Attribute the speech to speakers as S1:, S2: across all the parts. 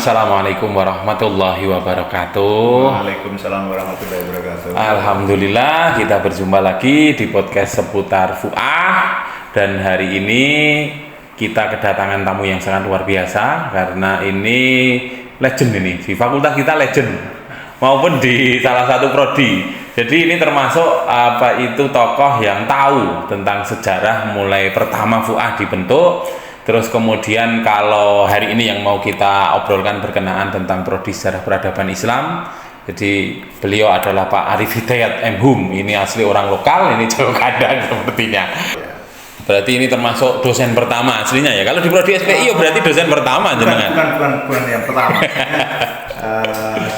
S1: Assalamualaikum warahmatullahi wabarakatuh.
S2: Waalaikumsalam warahmatullahi wabarakatuh.
S1: Alhamdulillah kita berjumpa lagi di podcast seputar fu'ah. Dan hari ini kita kedatangan tamu yang sangat luar biasa. Karena ini legend ini, di fakultas kita legend maupun di salah satu prodi. Jadi ini termasuk tokoh yang tahu tentang sejarah mulai pertama fu'ah dibentuk. Terus kemudian kalau hari ini yang mau kita obrolkan berkenaan tentang prodi sejarah peradaban Islam. Jadi beliau adalah Pak Arief Hidayat M.Hum. Ini asli orang lokal, ini Jawa Kadang sepertinya. Berarti ini termasuk dosen pertama aslinya ya. Kalau di prodi SPI berarti dosen pertama jenengan.
S2: Bukan yang pertama.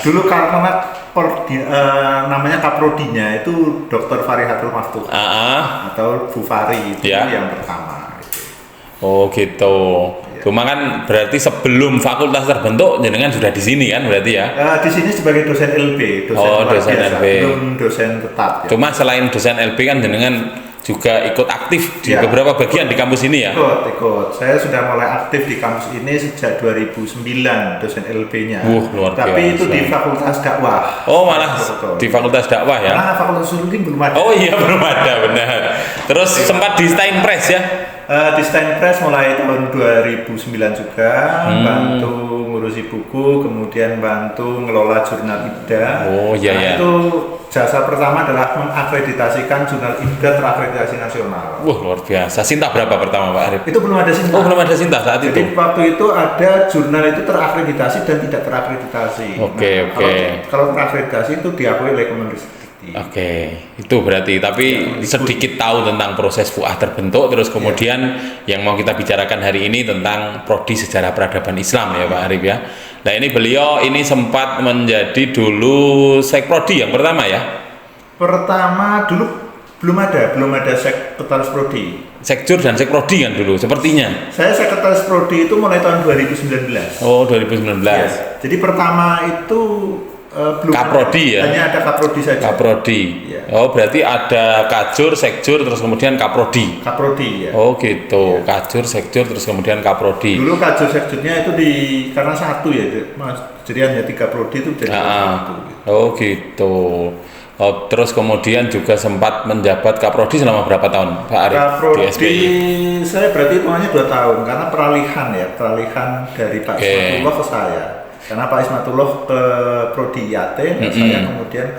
S2: Dulu karena namanya kaprodinya itu Dr. Farihatul Maftuh atau Bu Fari itu yang pertama.
S1: Oh gitu. Ya. Cuma kan berarti sebelum fakultas terbentuk jenengan sudah di sini kan berarti ya?
S2: Di sini sebagai dosen LB,
S1: dosen
S2: biasa,
S1: LB.
S2: Belum dosen tetap. Ya.
S1: Cuma selain dosen LB kan jenengan juga ikut aktif di beberapa bagian di kampus ini ya?
S2: Ikut. Saya sudah mulai aktif di kampus ini sejak 2009 dosen LB-nya.
S1: Luar biasa.
S2: Tapi itu di Fakultas Dakwah.
S1: Oh malah di Fakultas Dakwah ya?
S2: Nah, Fakultas Usuludin belum ada.
S1: Oh iya belum ada benar. Terus sempat di Steinpress ya?
S2: Di Steinpress mulai tahun 2009 juga, bantu ngurusi buku, kemudian bantu ngelola jurnal IBDA.
S1: Oh iya.
S2: Itu jasa pertama adalah mengakreditasikan jurnal IBDA terakreditasi nasional.
S1: Wah luar biasa. Sinta berapa pertama Pak Arief?
S2: Itu belum ada Sinta.
S1: Oh belum ada Sinta saat itu.
S2: Jadi waktu itu ada jurnal itu terakreditasi dan tidak terakreditasi.
S1: Oke.
S2: Kalau terakreditasi itu diakui oleh Kemendikbud.
S1: Oke, itu berarti. Tapi sedikit tahu tentang proses fu'ah terbentuk. Terus kemudian yang mau kita bicarakan hari ini tentang prodi sejarah peradaban Islam ya Pak Arief ya. Nah ini beliau ini sempat menjadi dulu sekprodi yang pertama ya.
S2: Pertama dulu belum ada sekretaris prodi.
S1: Sekjur dan sekprodi kan dulu sepertinya.
S2: Saya sekretaris prodi itu mulai tahun 2019.
S1: Oh 2019. Ya.
S2: Jadi pertama itu belum
S1: kaprodi ya.
S2: Hanya ada kaprodi saja.
S1: Kaprodi.
S2: Ya.
S1: Oh berarti ada kajur, sekjur, terus kemudian kaprodi.
S2: Kaprodi ya.
S1: Oh gitu. Ya. Kajur, sekjur, terus kemudian kaprodi.
S2: Dulu kajur sekjurnya itu karena satu ya, jadi hanya 3 prodi itu jadi satu. Gitu.
S1: Oh gitu. Oh, terus kemudian juga sempat menjabat kaprodi selama berapa tahun Pak Arief
S2: kaprodi,
S1: di SPI?
S2: Saya berarti hitungannya 2 tahun karena peralihan dari Pak Ismatullah ke saya. Karena Pak Ismatullah ke prodi IAT, saya kemudian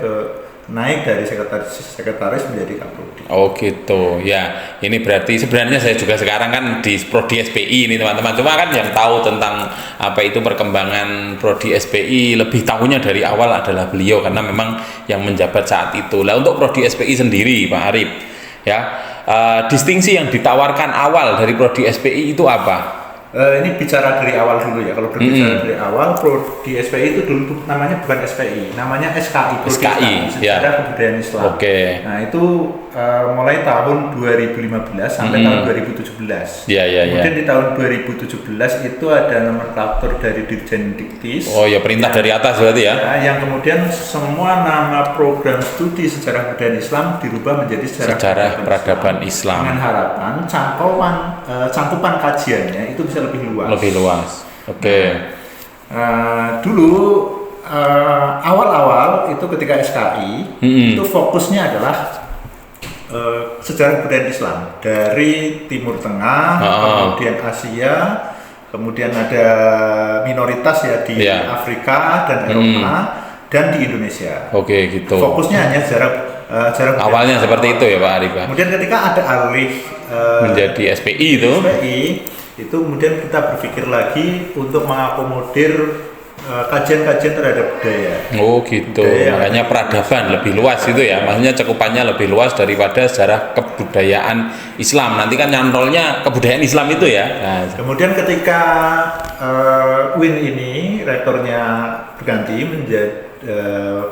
S2: naik dari sekretaris menjadi kaprodi.
S1: Oh gitu ya. Ini berarti sebenarnya saya juga sekarang kan di prodi SPI ini teman-teman. Cuma kan yang tahu tentang apa itu perkembangan prodi SPI lebih tahunya dari awal adalah beliau karena memang yang menjabat saat itu. Lah untuk prodi SPI sendiri Pak Arief ya, distingsi yang ditawarkan awal dari prodi SPI itu apa?
S2: Ini bicara dari awal dulu ya. Kalau berbicara dari awal, prodi SPI itu dulu namanya bukan SPI, namanya SKI.
S1: SKI,
S2: Sejarah Kebudayaan Islam.
S1: Oke.
S2: Nah itu mulai tahun 2015 sampai tahun 2017. Kemudian di tahun 2017 itu ada nomenklatur dari Dirjen Diktis.
S1: Oh ya perintah dari atas berarti ya?
S2: Yang kemudian semua nama program studi sejarah kebudayaan Islam dirubah menjadi sejarah peradaban Islam. Dengan harapan cangkupan kajiannya itu bisa lebih luas.
S1: Oke.
S2: Dulu awal-awal itu ketika SKI itu fokusnya adalah sejarah kebudayaan Islam dari Timur Tengah, kemudian Asia, kemudian ada minoritas ya di Afrika dan Eropa dan di Indonesia.
S1: Oke gitu.
S2: Fokusnya hanya sejarah
S1: awalnya seperti itu ya Pak Arief.
S2: Kemudian ketika ada alih
S1: menjadi SPI
S2: itu kemudian kita berpikir lagi untuk mengakomodir kajian-kajian terhadap budaya.
S1: Oh gitu. Makanya peradaban lebih luas itu ya. Maksudnya cakupannya lebih luas daripada sejarah kebudayaan Islam. Nanti kan nyantolnya kebudayaan Islam itu ya. Nah.
S2: Kemudian ketika UIN ini rektornya berganti menjadi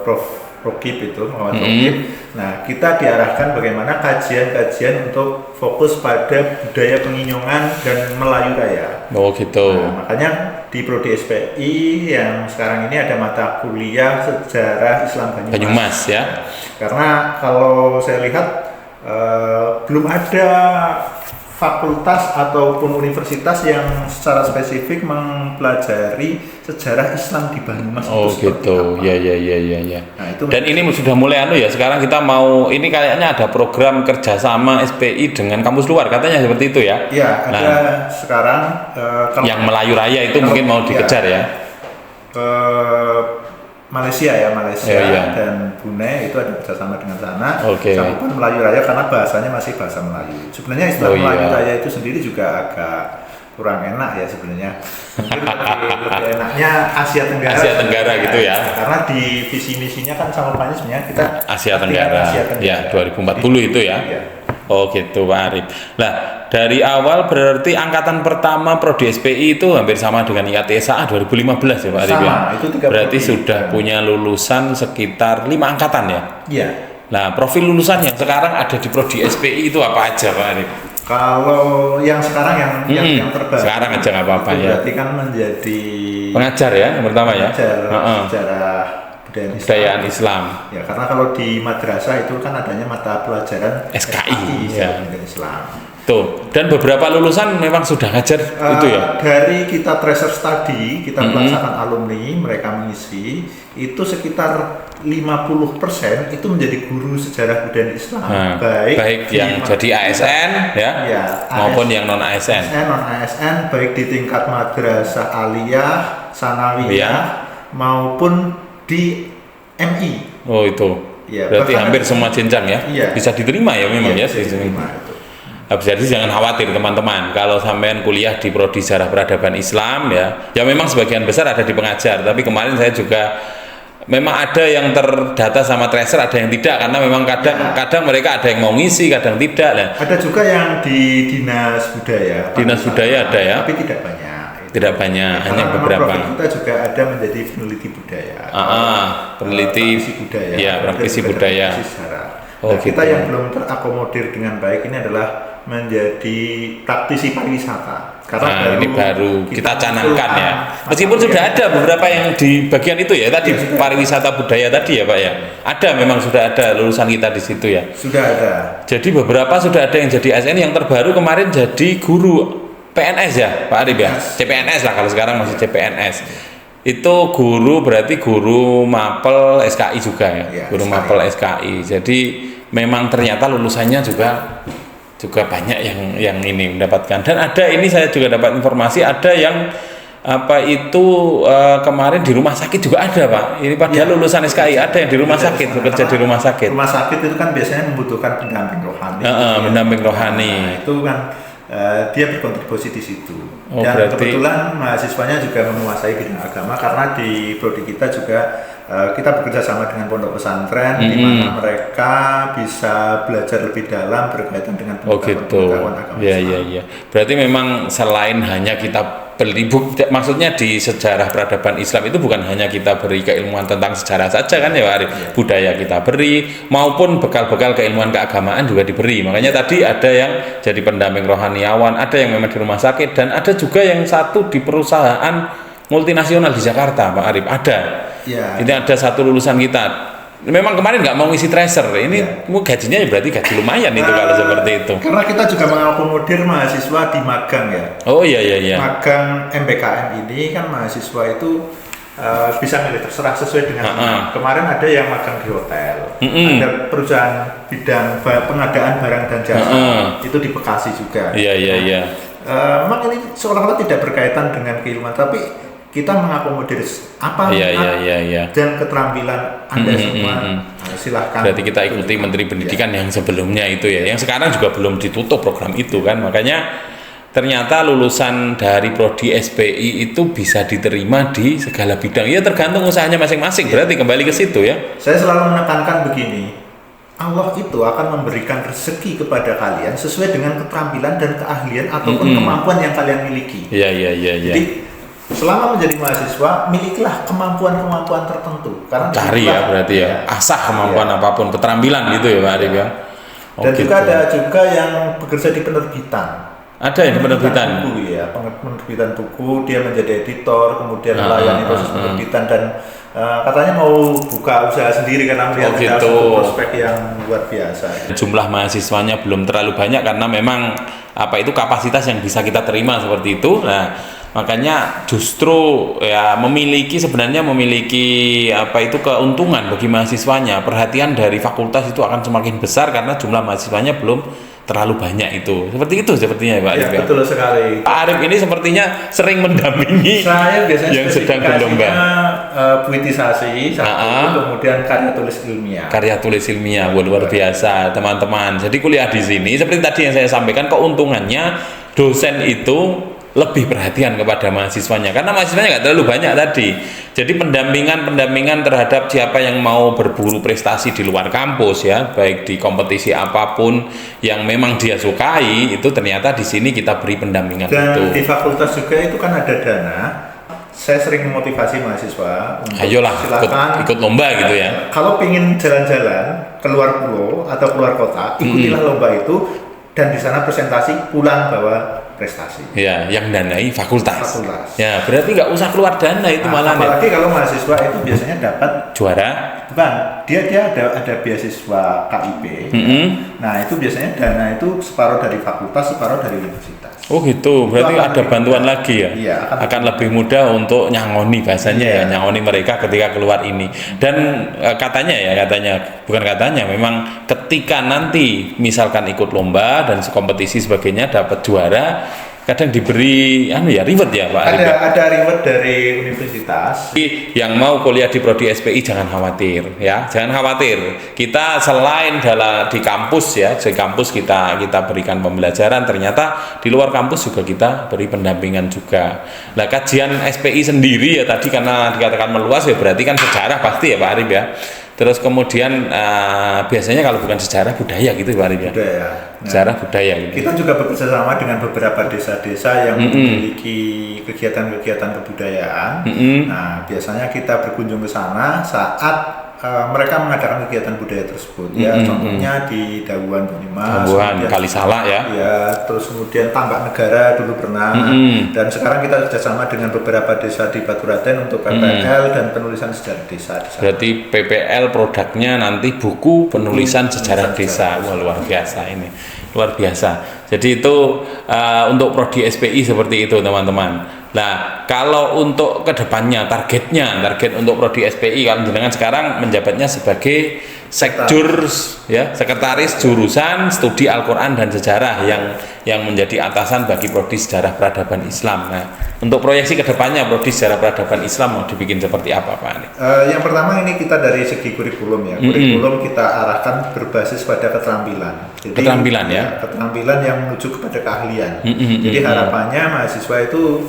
S2: Prof. Rokib itu, Muhammad Rokib. Nah, kita diarahkan bagaimana kajian-kajian untuk fokus pada budaya Penginyongan dan Melayu Raya.
S1: Oh gitu.
S2: Nah, makanya di prodi SPI yang sekarang ini ada mata kuliah sejarah Islam
S1: Banyumas ya.
S2: Karena kalau saya lihat belum ada fakultas ataupun universitas yang secara spesifik mempelajari sejarah Islam di Banyumas.
S1: Oh gitu, ya.
S2: Nah, itu
S1: dan ini sudah mulai ya. Sekarang kita mau, ini kayaknya ada program kerjasama SPI dengan kampus luar, katanya seperti itu ya.
S2: Iya, ada sekarang.
S1: Yang Melayu Raya itu mungkin mau dikejar ya.
S2: Malaysia dan Brunei itu ada kerjasama dengan sana.
S1: Okay.
S2: Cakupan Melayu Raya karena bahasanya masih bahasa Melayu. Sebenarnya istilah Melayu Raya itu sendiri juga agak kurang enak ya sebenarnya. Mungkin lebih enaknya Asia Tenggara.
S1: Asia Tenggara gitu ya.
S2: Karena di visi misinya kan sama Pak sebenarnya kita
S1: Asia Tenggara. Ya 2040 itu ya. Iya. Oh gitu Pak Arif. Nah dari awal berarti angkatan pertama Prodi SPI itu hampir sama dengan IATSA 2015 ya Pak Arif ya?
S2: Itu 3
S1: berarti sudah punya lulusan sekitar 5 angkatan ya?
S2: Iya.
S1: Nah profil lulusan yang sekarang ada di Prodi SPI itu apa aja Pak Arif?
S2: Kalau yang sekarang yang terbaru
S1: sekarang aja nggak apa-apa ya.
S2: Berarti kan menjadi
S1: pengajar ya yang pertama ya?
S2: Sejarah
S1: budayaan Islam.
S2: Ya, karena kalau di madrasah itu kan adanya mata pelajaran
S1: SKI ya.
S2: Islam.
S1: Tuh, dan beberapa lulusan memang sudah ngajar itu ya.
S2: Dari kita tracer study, kita pelaksanaan alumni, mereka mengisi itu sekitar 50% itu menjadi guru sejarah budaya Islam.
S1: Baik yang jadi ASN ya, maupun yang non ASN.
S2: Non ASN baik di tingkat madrasah aliyah, sanawiyah maupun di MI.
S1: Oh itu. Ya, berarti hampir semua jenjang ya. Iya. Bisa diterima ya memang ya. Bisa diterima itu. Jadi jangan khawatir teman-teman. Kalau sampean kuliah di Prodi Sejarah Peradaban Islam ya memang sebagian besar ada di pengajar. Tapi kemarin saya juga memang ada yang terdata sama tracer, ada yang tidak karena memang kadang mereka ada yang mau ngisi, kadang tidak. Nah,
S2: ada juga yang di dinas budaya.
S1: Dinas budaya ada ya.
S2: Tapi tidak banyak.
S1: Tidak banyak, hanya beberapa.
S2: Kita juga ada menjadi peneliti budaya.
S1: Peneliti
S2: budaya.
S1: Ya, praktisi budaya.
S2: Nah, kita yang belum terakomodir dengan baik ini adalah menjadi praktisi pariwisata. Karena
S1: ini baru kita canangkan ya. Meskipun sudah ada beberapa yang di bagian itu ya tadi pariwisata budaya tadi ya Pak ya. Ada memang sudah ada lulusan kita di situ ya.
S2: Sudah ada.
S1: Jadi beberapa sudah ada yang jadi ASN, yang terbaru kemarin jadi guru PNS ya Pak Arif ya. CPNS lah kalau sekarang masih CPNS. Itu guru berarti guru mapel SKI juga ya. Guru mapel SKI. Jadi memang ternyata lulusannya juga banyak yang ini mendapatkan. Dan ada ini saya juga dapat informasi ada yang kemarin di rumah sakit juga ada Pak. Ini padahal lulusan SKI ada yang di rumah sakit, bekerja di rumah sakit.
S2: Rumah sakit itu kan biasanya membutuhkan pendamping rohani.
S1: Pendamping rohani.
S2: Nah, itu kan dia berkontribusi di situ. Dan kebetulan mahasiswanya juga menguasai bidang agama karena di prodi kita juga kita bekerja sama dengan pondok pesantren di mana mereka bisa belajar lebih dalam berkaitan dengan pengetahuan agama Islam.
S1: Iya. Berarti memang selain hanya kita maksudnya di sejarah peradaban Islam itu bukan hanya kita beri keilmuan tentang sejarah saja kan ya Pak Arif, budaya kita beri maupun bekal-bekal keilmuan keagamaan juga diberi. Makanya tadi ada yang jadi pendamping rohaniawan, ada yang memang di rumah sakit, dan ada juga yang satu di perusahaan multinasional di Jakarta Pak Arif, ada. Ini ada satu lulusan kita. Memang kemarin nggak mau ngisi tracer, ini gajinya ya berarti gaji lumayan itu kalau seperti itu.
S2: Karena kita juga mengakomodir mahasiswa di magang ya.
S1: Oh iya.
S2: Magang MBKM ini kan mahasiswa itu bisa milih terserah sesuai dengan kemarin ada yang magang di hotel, ada perusahaan bidang pengadaan barang dan jasa itu di Bekasi juga.
S1: Iya.
S2: Memang ini seolah-olah tidak berkaitan dengan keilmuan, tapi kita mengakomodir apa dan keterampilan Anda semua. Silahkan.
S1: Berarti kita ikuti Menteri Pendidikan yang sebelumnya itu ya, yang sekarang juga belum ditutup program itu kan, makanya ternyata lulusan dari prodi SPI itu bisa diterima di segala bidang. Ya tergantung usahanya masing-masing. Berarti kembali ke situ ya.
S2: Saya selalu menekankan begini, Allah itu akan memberikan rezeki kepada kalian sesuai dengan keterampilan dan keahlian ataupun kemampuan yang kalian miliki.
S1: Iya.
S2: Jadi selama menjadi mahasiswa, milikilah kemampuan-kemampuan tertentu. Karena
S1: cari ya berarti ya, asah kemampuan apapun, keterampilan gitu ya Pak Arif ya.
S2: Dan juga ada juga yang bekerja di penerbitan.
S1: Ada yang di penerbitan
S2: buku ya, penerbitan buku, dia menjadi editor, kemudian melayani proses penerbitan dan katanya mau buka usaha sendiri karena melihat ada
S1: gitu.
S2: satu prospek yang luar biasa.
S1: Jumlah mahasiswanya belum terlalu banyak karena memang itu kapasitas yang bisa kita terima seperti itu. Nah, makanya justru ya sebenarnya memiliki keuntungan bagi mahasiswanya. Perhatian dari fakultas itu akan semakin besar karena jumlah mahasiswanya belum terlalu banyak itu. Seperti itu sepertinya Pak Arif.
S2: Ya, betul sekali.
S1: Pak Arif ini sepertinya sering mendampingi
S2: saya biasanya
S1: yang sedang berlomba.
S2: Puitisasi, kemudian karya tulis ilmiah.
S1: Karya tulis ilmiah, luar biasa teman-teman. Jadi kuliah di sini seperti tadi yang saya sampaikan, keuntungannya dosen itu lebih perhatian kepada mahasiswanya karena mahasiswanya nggak terlalu banyak tadi. Jadi pendampingan terhadap siapa yang mau berburu prestasi di luar kampus ya, baik di kompetisi apapun yang memang dia sukai, itu ternyata di sini kita beri pendampingan.
S2: Dan
S1: itu.
S2: Di fakultas juga itu kan ada dana. Saya sering memotivasi mahasiswa untuk
S1: ayolah
S2: silakan
S1: ikut lomba gitu ya.
S2: Kalau pingin jalan-jalan keluar pulau atau keluar kota, ikutilah lomba itu dan di sana presentasi pulang bawa prestasi.
S1: Ya, yang danai fakultas. Ya, berarti nggak usah keluar dana itu malah.
S2: Apalagi kalau mahasiswa itu biasanya dapat
S1: juara.
S2: Bukan, dia ada beasiswa KIP. Nah, itu biasanya dana itu separuh dari fakultas, separuh dari universitas.
S1: Oh gitu, berarti ada bantuan lagi ya?
S2: Iya,
S1: akan lebih mudah untuk nyangoni bahasanya ya, nyangoni mereka ketika keluar ini. Dan memang ketika nanti misalkan ikut lomba dan kompetisi sebagainya dapat juara, kadang diberi reward ya Pak Arif.
S2: Ada reward dari universitas.
S1: Yang mau kuliah di prodi SPI jangan khawatir ya, jangan khawatir. Kita selain di kampus ya, di kampus kita berikan pembelajaran, ternyata di luar kampus juga kita beri pendampingan juga. Nah, kajian SPI sendiri ya tadi karena dikatakan meluas ya berarti kan sejarah pasti ya Pak Arif ya. Terus kemudian biasanya kalau bukan sejarah budaya gitu Pak Arif ya.
S2: Budaya.
S1: Sejarah budaya gitu.
S2: Kita juga bekerja sama dengan beberapa desa-desa yang memiliki kegiatan-kegiatan kebudayaan. Nah, biasanya kita berkunjung ke sana saat mereka mengadakan kegiatan budaya tersebut. Ya, contohnya di Dawuan Bonimas,
S1: Kalisala ya.
S2: Ya, terus kemudian Tambak Negara dulu pernah. Dan sekarang kita kerjasama dengan beberapa desa di Baturaden untuk PPL dan penulisan sejarah desa.
S1: Berarti PPL produknya nanti buku penulisan sejarah desa. Wah, luar biasa ini. Luar biasa. Jadi itu untuk prodi SPI seperti itu teman-teman. Nah, kalau untuk kedepannya target untuk prodi SPI kan jenengan sekarang menjabatnya sebagai sekretaris jurusan studi Al-Quran dan sejarah yang menjadi atasan bagi prodi sejarah peradaban Islam. Nah, untuk proyeksi kedepannya prodi sejarah peradaban Islam mau dibikin seperti apa Pak?
S2: Yang pertama ini kita dari segi kurikulum ya. Kurikulum kita arahkan berbasis pada keterampilan. Jadi, keterampilan yang menuju kepada keahlian. Jadi harapannya mahasiswa itu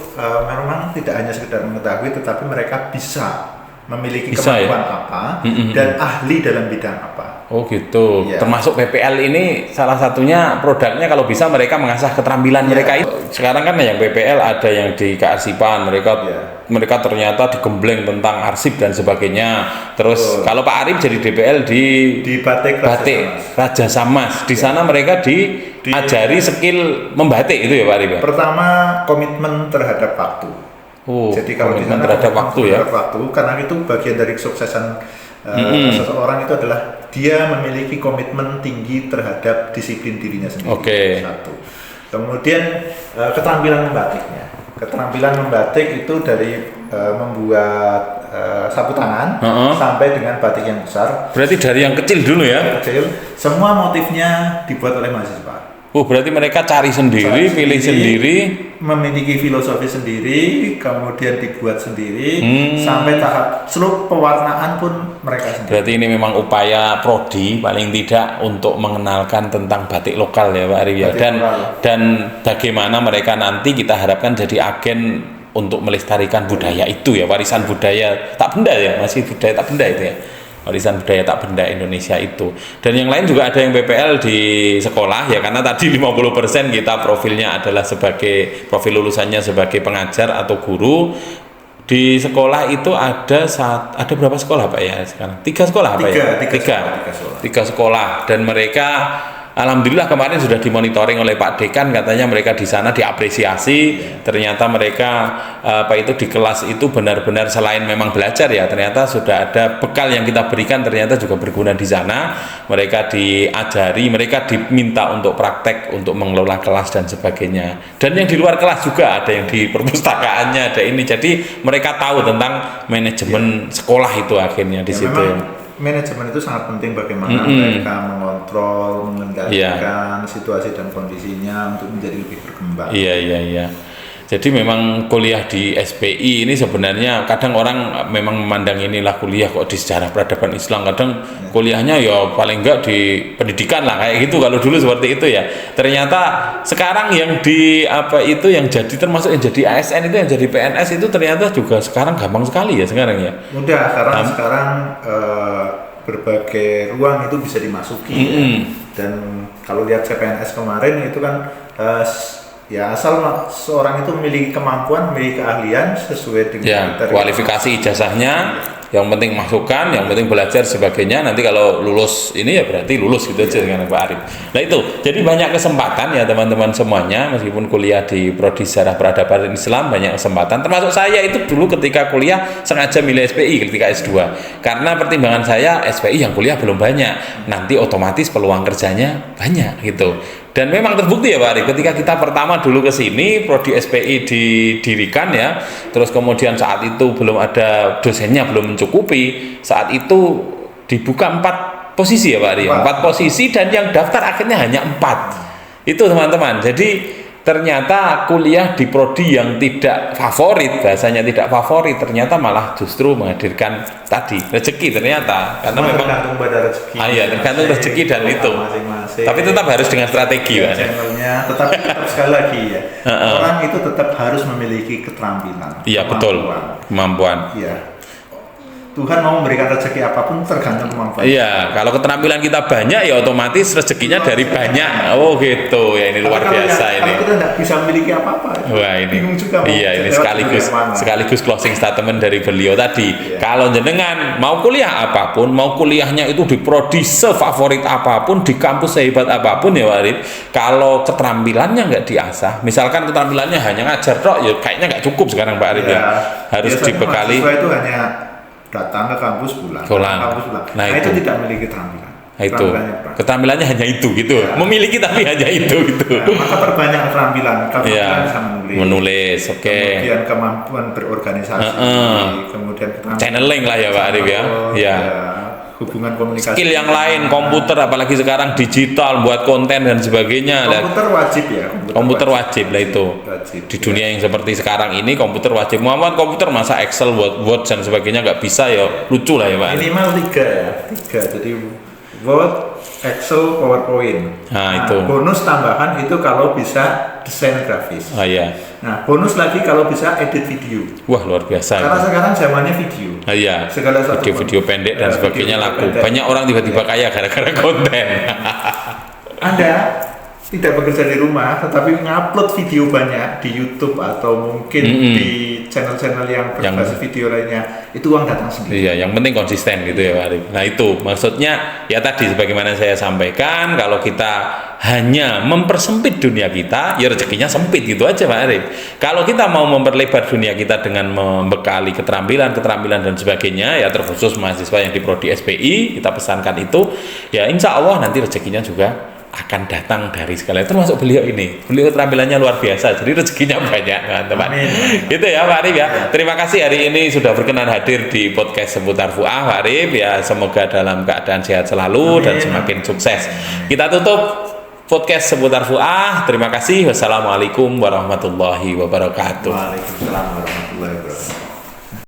S2: memang tidak hanya sekedar mengetahui, tetapi mereka bisa memiliki kemampuan apa dan ahli dalam bidang apa.
S1: Oh gitu. Ya. Termasuk PPL ini salah satunya produknya kalau bisa mereka mengasah keterampilan mereka itu. Sekarang kan yang PPL ada yang di kearsipan, mereka ternyata digembleng tentang arsip dan sebagainya. Terus kalau Pak Arif jadi DPL di
S2: batik
S1: Raja Samas. Di sana mereka diajari skill membatik itu ya Pak Arif.
S2: Pertama komitmen terhadap waktu. Jadi kalau di sana
S1: terhadap waktu ya.
S2: Karena itu bagian dari kesuksesan seseorang itu adalah dia memiliki komitmen tinggi terhadap disiplin dirinya sendiri. Satu. Kemudian keterampilan membatiknya. Keterampilan membatik itu dari membuat sapu tangan sampai dengan batik yang besar.
S1: Berarti dari yang kecil dulu ya?
S2: Kecil. Semua motifnya dibuat oleh mahasiswa.
S1: Berarti mereka cari sendiri, pilih sendiri,
S2: memiliki filosofi sendiri, kemudian dibuat sendiri, sampai tahap seluruh pewarnaan pun mereka sendiri.
S1: Berarti ini memang upaya prodi paling tidak untuk mengenalkan tentang batik lokal ya Pak Arif ya. Dan bagaimana mereka nanti kita harapkan jadi agen untuk melestarikan budaya itu ya, warisan budaya tak benda ya, masih budaya tak benda itu ya. Warisan budaya tak benda Indonesia itu. Dan yang lain juga ada yang PPL di sekolah ya, karena tadi 50% kita profilnya adalah sebagai profil lulusannya sebagai pengajar atau guru. Di sekolah itu ada berapa sekolah Pak ya sekarang? 3 sekolah apa ya?
S2: 3
S1: sekolah. Dan mereka Alhamdulillah kemarin sudah dimonitoring oleh Pak Dekan, katanya mereka di sana diapresiasi. Ternyata mereka di kelas itu benar-benar selain memang belajar ya, ternyata sudah ada bekal yang kita berikan, ternyata juga berguna di sana. Mereka diajari, mereka diminta untuk praktek untuk mengelola kelas dan sebagainya. Dan yang di luar kelas juga ada yang di perpustakaannya, ada ini. Jadi mereka tahu tentang manajemen sekolah itu akhirnya di situ.
S2: Manajemen itu sangat penting bagaimana mereka mengontrol, mengendalikan situasi dan kondisinya untuk menjadi lebih berkembang.
S1: Iya. Jadi memang kuliah di SPI ini sebenarnya kadang orang memang memandang inilah kuliah kok di sejarah peradaban Islam, kadang kuliahnya ya paling enggak di pendidikan lah kayak gitu kalau dulu seperti itu ya. Ternyata sekarang yang yang jadi termasuk yang jadi ASN itu, yang jadi PNS itu ternyata juga sekarang gampang sekali ya sekarang ya. Mudah karena
S2: sekarang berbagai ruang itu bisa dimasuki dan kalau lihat CPNS kemarin itu kan ya asal seorang itu memiliki kemampuan, memiliki keahlian sesuai dengan
S1: kualifikasi ijazahnya, yang penting masukan, yang penting belajar sebagainya. Nanti kalau lulus ini ya berarti lulus gitu aja dengan Pak Arif. Nah itu, jadi banyak kesempatan ya teman-teman semuanya, meskipun kuliah di Prodi Sejarah Peradaban Islam banyak kesempatan. Termasuk saya itu dulu ketika kuliah sengaja milih SPI ketika S2 karena pertimbangan saya SPI yang kuliah belum banyak, nanti otomatis peluang kerjanya banyak gitu. Dan memang terbukti ya Pak Arif, ketika kita pertama dulu ke sini, Prodi SPI didirikan ya, terus kemudian saat itu belum ada dosennya, belum mencukupi, saat itu dibuka 4 posisi ya Pak Arif, 4 posisi dan yang daftar akhirnya hanya 4. Itu teman-teman, jadi ternyata kuliah di prodi yang tidak favorit, bahasanya tidak favorit, ternyata malah justru menghadirkan tadi rezeki ternyata, karena memang
S2: tergantung pada rezeki.
S1: Tergantung rezeki dan itu. Tapi tetap harus dengan strategi, Pak.
S2: Channelnya tetap sekali lagi ya. Orang itu tetap harus memiliki keterampilan.
S1: Iya betul, kemampuan.
S2: Iya. Tuhan mau memberikan rezeki apapun tergantung kemampuan.
S1: Iya, kalau keterampilan kita banyak ya otomatis rezekinya dari banyak. Oh gitu ya, ini luar biasa ini.
S2: Kalau kita tidak bisa memiliki apa-apa,
S1: wah ini
S2: bingung juga.
S1: Iya, ini sekaligus closing statement dari beliau tadi. Kalau jenengan mau kuliah apapun, mau kuliahnya itu di prodi sefavorit apapun, di kampus sehebat apapun ya Warif, kalau keterampilannya nggak diasah, misalkan keterampilannya hanya ngajar tok, ya kayaknya nggak cukup sekarang Pak Arif ya. Harus dibekali.
S2: Itu hanya datang ke kampus pulang. Nah itu tidak memiliki keterampilan.
S1: Itu keterampilannya hanya itu gitu. Ya. Memiliki tapi hanya itu gitu.
S2: Ya, maka perbanyak keterampilan. Bisa
S1: menulis, oke.
S2: Kemudian kemampuan berorganisasi, kemudian
S1: channeling lah ya Pak Arif ya. Ya.
S2: Hubungan komunikasi.
S1: Skill yang lain, komputer apalagi sekarang digital, buat konten dan sebagainya.
S2: Komputer wajib ya.
S1: Komputer wajib lah itu. Di dunia yang seperti sekarang ini komputer wajib. Muhammad komputer masa Excel, Word dan sebagainya nggak bisa ya lucu lah ya Pak.
S2: Minimal 3. Jadi Word, Excel, PowerPoint.
S1: Nah itu.
S2: Bonus tambahan itu kalau bisa desain grafis.
S1: Iya.
S2: Nah bonus lagi kalau bisa edit video.
S1: Wah luar biasa.
S2: Karena sekarang zamannya video.
S1: Iya. Video pendek dan sebagainya laku. Banyak orang tiba-tiba kaya gara-gara konten.
S2: Anda tidak bekerja di rumah, tetapi ngupload video banyak di YouTube atau mungkin di channel-channel yang berbasis video lainnya, itu uang datang sendiri.
S1: Iya, yang penting konsisten gitu ya Pak Arif. Nah itu maksudnya ya tadi sebagaimana saya sampaikan, kalau kita hanya mempersempit dunia kita, ya rezekinya sempit gitu aja Pak Arif. Kalau kita mau memperlebar dunia kita dengan membekali keterampilan dan sebagainya, ya terkhusus mahasiswa yang di prodi SPI, kita pesankan itu, ya insya Allah nanti rezekinya juga akan datang dari segala, termasuk beliau ini. Beliau keterampilannya luar biasa, jadi rezekinya banyak, teman-teman. Gitu ya Pak Arif ya. Terima kasih hari ini sudah berkenan hadir di podcast seputar Fu'ah Pak Arif ya. Semoga dalam keadaan sehat selalu dan semakin sukses. Kita tutup podcast seputar Fu'ah. Terima kasih. Wassalamualaikum warahmatullahi wabarakatuh.
S2: Waalaikumsalam warahmatullahi wabarakatuh.